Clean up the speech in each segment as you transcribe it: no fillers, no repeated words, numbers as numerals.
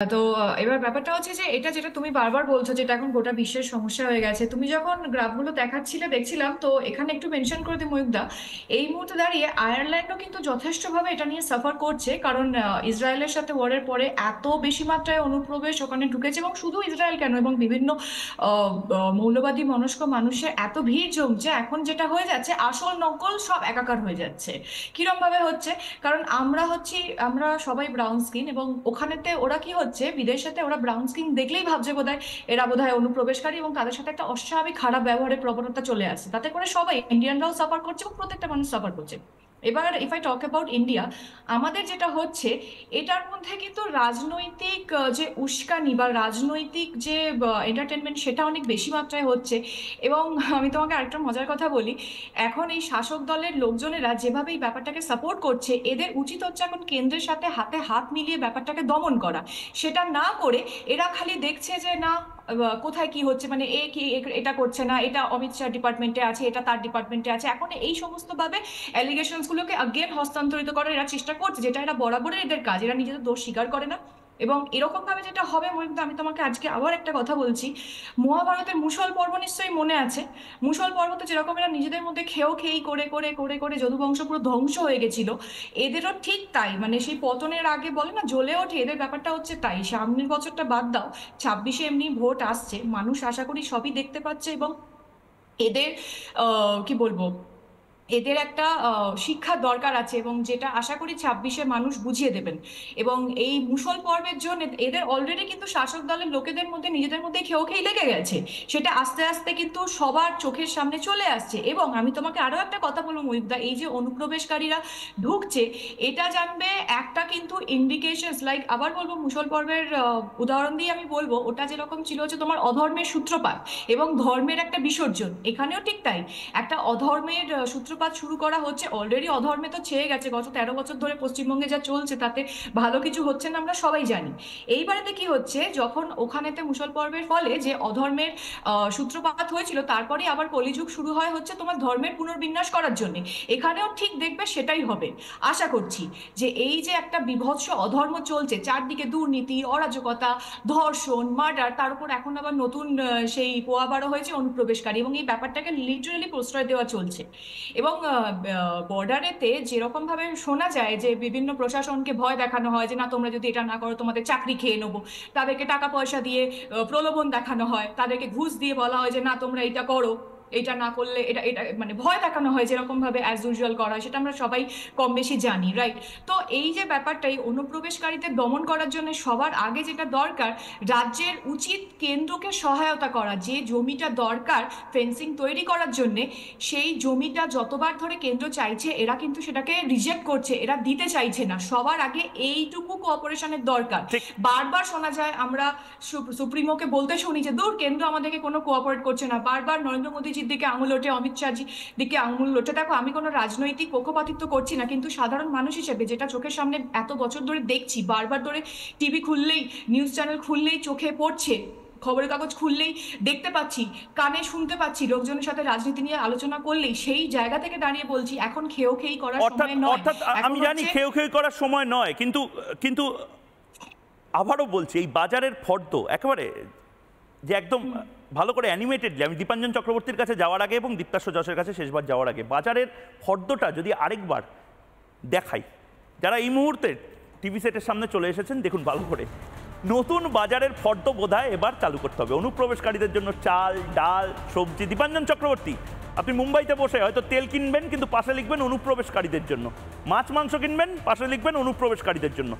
তো এবার ব্যাপারটা হচ্ছে যে এটা যেটা তুমি বারবার বলছো যেটা এখন গোটা বিশ্বের সমস্যা হয়ে গেছে, তুমি যখন গ্রাফগুলো দেখাচ্ছিলে দেখছিলাম, তো এখানে একটু মেনশন করে দিই ময়ূকদা, এই মুহূর্তে দাঁড়িয়ে আয়ারল্যান্ডও কিন্তু যথেষ্টভাবে এটা নিয়ে সাফার করছে, কারণ ইসরায়েলের সাথে ওয়ারের পরে এত বেশি মাত্রায় অনুপ্রবেশ ওখানে ঢুকেছে, এবং শুধু ইসরায়েল কেন, এবং বিভিন্ন মৌলবাদী মনস্ক মানুষের এত ভিড় জমছে, এখন যেটা হয়ে যাচ্ছে আসল নকল সব একাকার হয়ে যাচ্ছে। কিরম ভাবে হচ্ছে? কারণ আমরা সবাই ব্রাউন স্কিন, এবং ওখানেতে ওরা কি হচ্ছে, বিদেশেতে ওরা ব্রাউন স্কিন দেখলেই ভাবছে বোধহয় এরা বোধহয় অনুপ্রবেশকারী, এবং তাদের সাথে একটা অস্বাভাবিক খারাপ ব্যবহারের প্রবণতা চলে আসছে, তাতে করে সবাই ইন্ডিয়ানরাও সাফার করছে এবং প্রত্যেকটা মানুষ সাফার করছে। এবার if I talk about India, আমাদের যেটা হচ্ছে এটার মধ্যে কিন্তু রাজনৈতিক যে উস্কানি বা রাজনৈতিক যে এন্টারটেনমেন্ট সেটা অনেক বেশি মাত্রায় হচ্ছে। এবং আমি তোমাকে আরেকটা মজার কথা বলি, এখন এই শাসক দলের লোকজনেরা যেভাবে এই ব্যাপারটাকে সাপোর্ট করছে, এদের উচিত হচ্ছে এখন কেন্দ্রের সাথে হাতে হাত মিলিয়ে ব্যাপারটাকে দমন করা। সেটা না করে এরা খালি দেখছে যে না, কোথায় কি হচ্ছে, মানে এটা করছে না, এটা অমিত শাহ ডিপার্টমেন্টে আছে, এটা তার ডিপার্টমেন্টে আছে, এখন এই সমস্ত ভাবে অ্যালিগেশনস গুলোকে আগেন হস্তান্তরিত করার এরা চেষ্টা করছে, যেটা এরা বরাবরই এদের কাজ, এরা নিজেদের দোষ স্বীকার করে না। এবং এরকম ভাবে যেটা হবে মহিন্দা, আমি তোমাকে আজকে আবার একটা কথা বলছি, মহাভারতের মুসল পর্ব নিশ্চয়ই মনে আছে। মুসল পর্বতে যেরকম এরা নিজেদের মধ্যে খেয়েও খেয়েই করে করে করে করে যদুবংশ পুরো ধ্বংস হয়ে গেছিল, এদেরও ঠিক তাই, মানে সেই পতনের আগে বলে না জ্বলে ওঠে, এদের ব্যাপারটা হচ্ছে তাই। সামনের বছরটা বাদ দাও, 26-এ এমনি ভোট আসছে, মানুষ আশা করি সবই দেখতে পাচ্ছে, এবং এদের কি বলবো, এদের একটা শিক্ষার দরকার আছে, এবং যেটা আশা করি 26-এ মানুষ বুঝিয়ে দেবেন। এবং এই মুসল পর্বের জন্য এদের অলরেডি কিন্তু শাসক দলের লোকেদের মধ্যে নিজেদের মধ্যে খেয়েও খেয়ে লেগে গেছে, সেটা আস্তে আস্তে কিন্তু সবার চোখের সামনে চলে আসছে। এবং আমি তোমাকে আরো একটা কথা বলবো মহিবদা, এই যে অনুপ্রবেশকারীরা ঢুকছে, এটা জানবে একটা কিন্তু ইন্ডিকেশনস, লাইক আবার বলবো মুসল পর্বের উদাহরণ দিয়ে আমি বলবো, ওটা যেরকম ছিল হচ্ছে তোমার অধর্মের সূত্রপাত এবং ধর্মের একটা বিসর্জন, এখানেও ঠিক তাই, একটা অধর্মের সূত্রপাত শুরু করা হচ্ছে। অলরেডি অধর্মে তো ছেয়ে গেছে, গত 13 বছর ধরে পশ্চিমবঙ্গে যা চলছে তাতে ভালো কিছু হচ্ছে না, আমরা সবাই জানি। এইবারেতে কি হচ্ছে, যখন ওখানেতে মুসল পর্বের ফলে যে অধর্মের সূত্রপাত হয়েছিল, তারপরে আবার কলিযুগ শুরু হয় হচ্ছে তোমার ধর্মের পুনর্বিন্যাস করার জন্য, এখানেও ঠিক দেখবে সেটাই হবে। আশা করছি যে এই যে একটা বিভৎস অধর্ম চলছে চারদিকে, দুর্নীতি, অরাজকতা, ধর্ষণ, মার্ডার, তার উপর এখন আবার নতুন সেই পোয়াবারও হয়েছে অনুপ্রবেশকারী, এবং এই ব্যাপারটাকে লিটারেলি প্রশ্রয় দেওয়া চলছে। এবং বর্ডারেতে যেরকম ভাবে শোনা যায় যে বিভিন্ন প্রশাসনকে ভয় দেখানো হয় যে না, তোমরা যদি এটা না করো তোমাদের চাকরি খেয়ে নেবো, তাদেরকে টাকা পয়সা দিয়ে প্রলোভন দেখানো হয়, তাদেরকে ঘুষ দিয়ে বলা হয় যে না তোমরা এটা করো, এটা না করলে এটা এটা মানে ভয় দেখানো হয়, যেরকম ভাবে অ্যাজ ইউজুয়াল করা হয়, সেটা আমরা সবাই কম বেশি জানি, রাইট? তো এই যে ব্যাপারটাই অনুপ্রবেশকারীদের দমন করার জন্য সবার আগে যেটা দরকার, রাজ্যের উচিত কেন্দ্রকে সহায়তা করা, যে জমিটা দরকার ফেন্সিং তৈরি করার জন্য, সেই জমিটা যতবার ধরে কেন্দ্র চাইছে এরা কিন্তু সেটাকে রিজেক্ট করছে, এরা দিতে চাইছে না। সবার আগে এইটুকু কোঅপারেশনের দরকার। ঠিক। বারবার শোনা যায়, আমরা সুপ্রিমোকে বলতে শুনি যে দূর কেন্দ্র আমাদেরকে কোনো কোঅপারেট করছে না, বারবার নরেন্দ্র মোদীজির দিকে আঙুল ওঠে, অমিত শাহজি দিকে আঙুল ওঠে। দেখো, আমি কোনো রাজনৈতিক পক্ষপাতিত্ব করছি না, কিন্তু সাধারণ মানুষ হিসেবে যেটা চোখের সামনে এত বছর ধরে দেখছি, বারবার ধরে টিভি খুললেই, নিউজ চ্যানেল খুললেই চোখে পড়ছে, খবরের কাগজ খুললেই দেখতে পাচ্ছি, কানে শুনতে পাচ্ছি, লোকজনের সাথে রাজনীতি নিয়ে আলোচনা করলেই, সেই জায়গা থেকে দাঁড়িয়ে বলছি এখন খেয়েও খেয়েই করার অর্থাৎ সময় নয়। অর্থাৎ এখন আমি জানি হচ্ছে খেয়ে খেয়ে করার সময় নয়, কিন্তু কিন্তু আবারও বলছি, এই বাজারের ফর্দ একেবারে যে একদম ভালো করে অ্যানিমেটেডলি, আমি দীপাঞ্জন চক্রবর্তীর কাছে যাওয়ার আগে এবং দীপ্তাশ্ব যশের কাছে শেষবার যাওয়ার আগে বাজারের ফর্দটা যদি আরেকবার দেখাই, যারা এই মুহূর্তে টিভি সেটের সামনে চলে এসেছেন দেখুন ভালো করে, নতুন বাজারের ফর্দ বোধহয় এবার চালু করতে হবে অনুপ্রবেশকারীদের জন্য। চাল, ডাল, সবজি। দীপাঞ্জন চক্রবর্তী, আপনি মুম্বাইতে বসে হয়তো তেল কিনবেন, কিন্তু পাশে লিখবেন অনুপ্রবেশকারীদের জন্য। মাছ মাংস কিনবেন, পাশে লিখবেন অনুপ্রবেশকারীদের জন্য।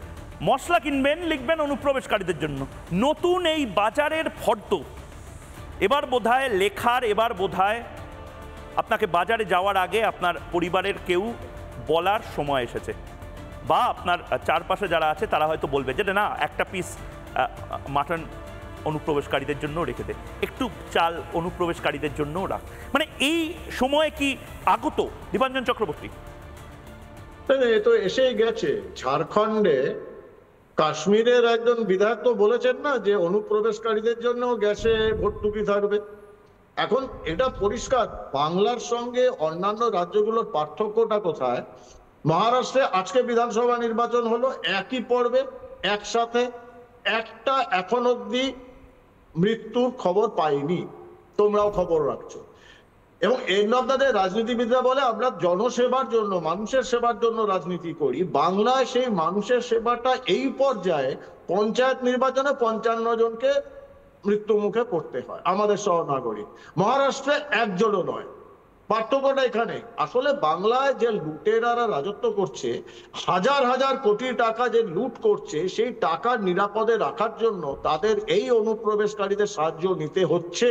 মশলা কিনবেন, লিখবেন অনুপ্রবেশকারীদের জন্য। নতুন এই বাজারের ফর্দ এবার বোধহয় লেখার, এবার বোধহয় আপনাকে বাজারে যাওয়ার আগে আপনার পরিবারের কেউ বলার সময় এসেছে, বা আপনার চারপাশে যারা আছে তারা হয়তো বলবে যে না, একটা পিস মাটন অনুপ্রবেশকারীদের জন্য রেখে দে, একটু চাল অনুপ্রবেশকারীদের জন্যও রাখ। মানে এই সময় কি আগত দীপাঞ্জন চক্রবর্তী? এ তো এসেই গেছে। ঝাড়খণ্ডে কাশ্মীরের একজন বিধায়ক তো বলেছেন না যে অনুপ্রবেশকারীদের জন্য গ্যাসে ভর্তুকি থাকবে। এখন এটা পরিষ্কার, বাংলার সঙ্গে অন্যান্য রাজ্যগুলোর পার্থক্যটা কোথায়? মহারাষ্ট্রে আজকে বিধানসভা নির্বাচন হলো, একই পর্বে একসাথে একটা এখন অবধি মৃত্যুর খবর পাইনি, তোমরাও খবর রাখছো। এবং এন্ড অফ দ্য ডে রাজনীতিবিদরা বলে আমরা জনসেবার জন্য, মানুষের সেবার জন্য রাজনীতি করি। বাংলায় সেই মানুষের সেবাটা এই পর্যায়ে পঞ্চায়েত নির্বাচনে 55 জনকে মৃত্যু মুখে পড়তে হয় আমাদের সহনাগরিক। মহারাষ্ট্রে একজনও নয়। পার্থক্যটা এখানে, আসলে বাংলায় যে লুটেরারা রাজত্ব করছে, হাজার হাজার কোটি টাকা যে লুট করছে, সেই টাকা নিরাপদে রাখার জন্য তাদের এই অনুপ্রবেশকারীদের সাহায্য নিতে হচ্ছে,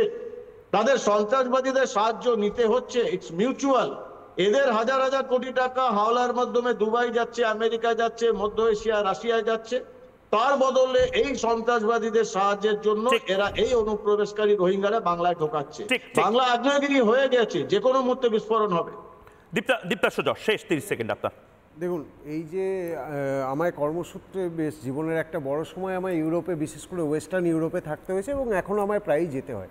তাদের সন্ত্রাসবাদীদের সাহায্য নিতে হচ্ছে। It's mutual. এদের হাজার হাজার কোটি টাকা হাওলার মাধ্যমে দুবাই যাচ্ছে, আমেরিকা যাচ্ছে, মধ্য এশিয়া, রাশিয়া যাচ্ছে। তার বদলে এই সন্ত্রাসবাদীদের সাহায্যের জন্য এরা এই অনুপ্রবেশকারী রোহিঙ্গারা বাংলায় ঢোকাচ্ছে। বাংলা আগ্নেয়গিরি হয়ে গেছে, যে কোনো মুহূর্তে বিস্ফোরণ হবে। দীপ্তাশ্ব যশ, শেষ 30 সেকেন্ড আপনার। দেখুন, এই যে আমায় কর্মসূত্রে বেশ জীবনের একটা বড় সময় আমায় ইউরোপে, বিশেষ করে ওয়েস্টার্ন ইউরোপে থাকতে হয়েছে এবং এখনও আমায় প্রায়ই যেতে হয়।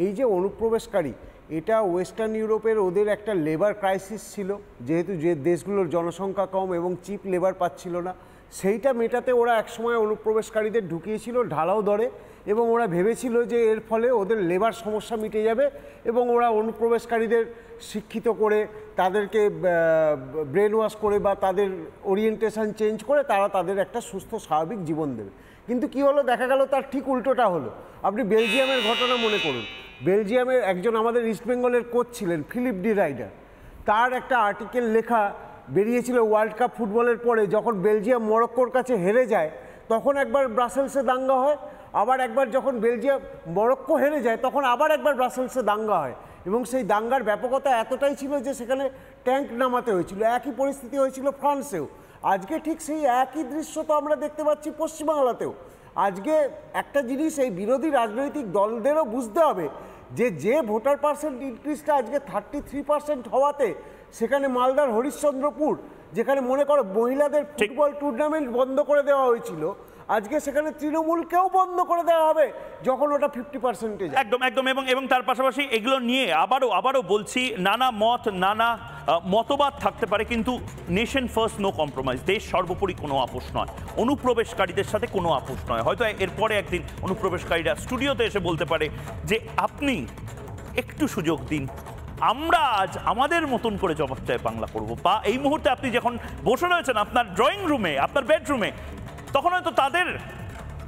এই যে অনুপ্রবেশকারী, এটা ওয়েস্টার্ন ইউরোপের ওদের একটা লেবার ক্রাইসিস ছিল, যেহেতু যে দেশগুলোর জনসংখ্যা কম এবং চিপ লেবার পাচ্ছিল না, সেইটা মেটাতে ওরা একসময় অনুপ্রবেশকারীদের ঢুকিয়েছিল ঢালাও দরে, এবং ওরা ভেবেছিল যে এর ফলে ওদের লেবার সমস্যা মিটে যাবে এবং ওরা অনুপ্রবেশকারীদের শিক্ষিত করে, তাদেরকে ব্রেন ওয়াশ করে বা তাদের ওরিয়েন্টেশন চেঞ্জ করে তারা তাদের একটা সুস্থ স্বাভাবিক জীবন দেবে। কিন্তু কি হলো, দেখা গেল তার ঠিক উল্টোটা হলো। আপনি বেলজিয়ামের ঘটনা মনে করুন। বেলজিয়ামের একজন আমাদের ইস্টবেঙ্গলের কোচ ছিলেন ফিলিপ ডি রাইডার, তার একটা আর্টিকেল লেখা বেরিয়েছিল ওয়ার্ল্ড কাপ ফুটবলের পরে, যখন বেলজিয়াম মরক্কোর কাছে হেরে যায় তখন একবার ব্রাসেলসে দাঙ্গা হয়, আবার একবার যখন বেলজিয়াম মরক্কো হেরে যায় তখন আবার একবার ব্রাসেলসে দাঙ্গা হয়, এবং সেই দাঙ্গার ব্যাপকতা এতটাই ছিল যে সেখানে ট্যাঙ্ক নামাতে হয়েছিল। একই পরিস্থিতি হয়েছিল ফ্রান্সেও। আজকে ঠিক সেই একই দৃশ্য তো আমরা দেখতে পাচ্ছি পশ্চিমবাংলাতেও। আজকে একটা জিনিস এই বিরোধী রাজনৈতিক দলদেরও বুঝতে হবে যে ভোটার পার্সেন্ট ইনক্রিজটা আজকে 33% হওয়াতে, সেখানে মালদার হরিশ্চন্দ্রপুর, যেখানে মনে করো মহিলাদের ফুটবল টুর্নামেন্ট বন্ধ করে দেওয়া হয়েছিল, আজকে সেখানে তৃণমূলকেও বন্ধ করে দেওয়া হবে যখন ওটা 50%-এ যায়। একদম একদম। এবং তার পাশাপাশি এগুলো নিয়ে আবারও বলছি, নানা মত, নানা মতবাদ থাকতে পারে, কিন্তু নেশন ফার্স্ট, নো কম্প্রোমাইজ। দেশ সর্বোপরি কোনো আপোষ নয়, অনুপ্রবেশকারীদের সাথে কোনো আপোষ নয়। হয়তো এরপরে একদিন অনুপ্রবেশকারীরা স্টুডিওতে এসে বলতে পারে যে আপনি একটু সুযোগ দিন, আমরা আজ আমাদের মতন করে জবাব চাই বাংলা করবো। বা এই মুহূর্তে আপনি যখন বসে রয়েছেন আপনার ড্রয়িং রুমে, আপনার বেডরুমে, তখন হয়তো তাদের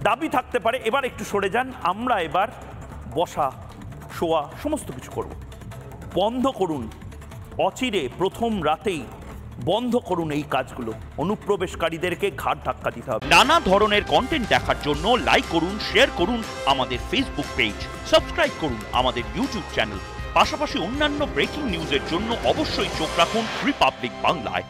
দাবি থাকতে পারে এবার একটু সরে যান, আমরা এবার বসা শোয়া সমস্ত কিছু করব। বন্ধ করুন, অচিরে প্রথম রাতেই বন্ধ করুন এই কাজগুলো। অনুপ্রবেশকারীদেরকে ঘাট ধাক্কা দিতে হবে। নানা ধরনের কন্টেন্ট দেখার জন্য লাইক করুন, শেয়ার করুন আমাদের ফেসবুক পেজ, সাবস্ক্রাইব করুন আমাদের ইউটিউব চ্যানেল। পাশাপাশি অন্যান্য ব্রেকিং নিউজের জন্য অবশ্যই চোখ রাখুন রিপাবলিক বাংলায়।